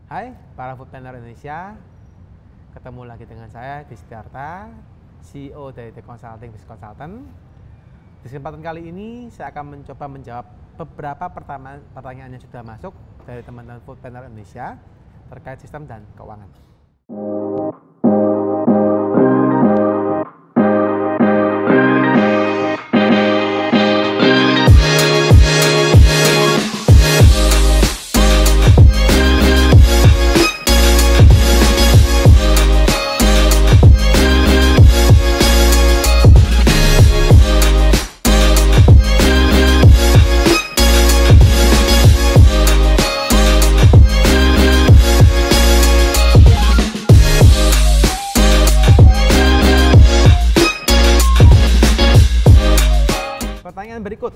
Hai para foodpreneur Indonesia, ketemu lagi dengan saya Dwi Setiarta, CEO dari The Consulting Business Consultant. Di kesempatan kali ini saya akan mencoba menjawab beberapa pertanyaan yang sudah masuk dari teman-teman foodpreneur Indonesia terkait sistem dan keuangan. Pertanyaan berikut,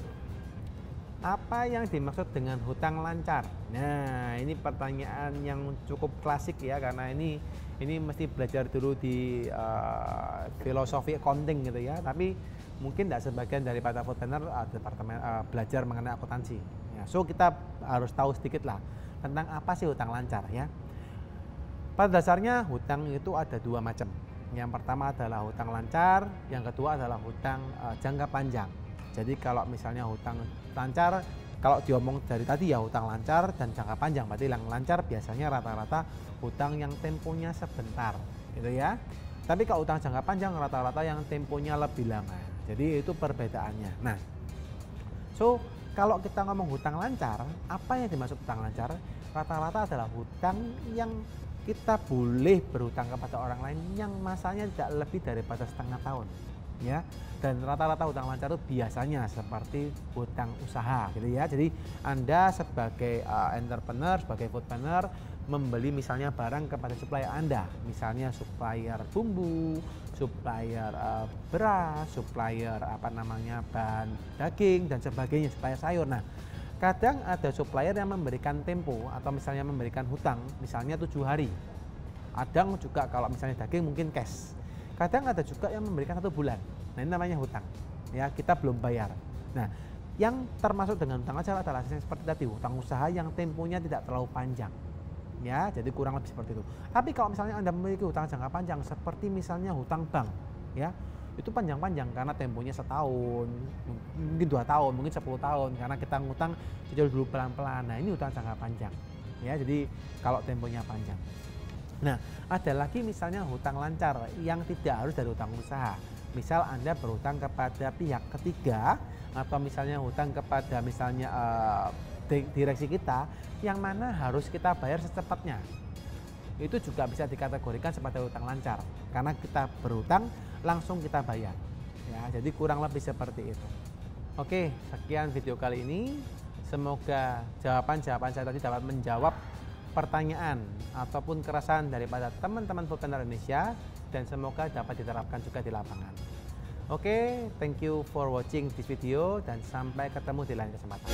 apa yang dimaksud dengan hutang lancar? Nah, ini pertanyaan yang cukup klasik ya, karena ini mesti belajar dulu di filosofi accounting gitu ya. Tapi mungkin tidak sebagian daripada foodpreneur departemen belajar mengenai akuntansi. Ya, so kita harus tahu sedikit lah tentang apa sih hutang lancar ya. Pada dasarnya hutang itu ada dua macam. Yang pertama adalah hutang lancar, yang kedua adalah hutang jangka panjang. Jadi kalau misalnya hutang lancar, kalau diomong dari tadi ya hutang lancar dan jangka panjang. Berarti yang lancar biasanya rata-rata hutang yang temponya sebentar, gitu ya. Tapi kalau hutang jangka panjang rata-rata yang temponya lebih lama. Jadi itu perbedaannya. Nah, so kalau kita ngomong hutang lancar, apa yang dimaksud hutang lancar? Rata-rata adalah hutang yang kita boleh berhutang kepada orang lain yang masanya tidak lebih daripada setengah tahun. Ya, dan rata-rata hutang lancar itu biasanya seperti hutang usaha gitu ya. Jadi Anda sebagai entrepreneur, sebagai foodpreneur membeli misalnya barang kepada supplier Anda, misalnya supplier bumbu, supplier beras, supplier bahan daging dan sebagainya, supplier sayur. Nah, kadang ada supplier yang memberikan tempo atau misalnya memberikan hutang misalnya 7 hari. Kadang juga kalau misalnya daging mungkin cash. Kadang ada juga yang memberikan 1 bulan. Nah, ini namanya hutang. Ya, kita belum bayar. Nah, yang termasuk dengan hutang lancar adalah yang seperti tadi, hutang usaha yang temponya tidak terlalu panjang. Ya, jadi kurang lebih seperti itu. Tapi kalau misalnya Anda memiliki hutang jangka panjang seperti misalnya hutang bank, ya, itu panjang-panjang karena temponya setahun, mungkin 2 tahun, mungkin 10 tahun karena kita ngutang cicil dulu pelan-pelan. Nah, ini hutang jangka panjang. Ya, jadi kalau temponya panjang. Nah, ada lagi misalnya hutang lancar yang tidak harus dari hutang usaha. Misal Anda berhutang kepada pihak ketiga atau misalnya hutang kepada misalnya direksi kita yang mana harus kita bayar secepatnya. Itu juga bisa dikategorikan sebagai hutang lancar karena kita berhutang langsung kita bayar. Ya, jadi kurang lebih seperti itu. Oke, sekian video kali ini. Semoga jawaban-jawaban saya tadi dapat menjawab pertanyaan ataupun keresahan daripada teman-teman foodpreneur Indonesia dan semoga dapat diterapkan juga di lapangan. Oke, thank you for watching this video dan sampai ketemu di lain kesempatan.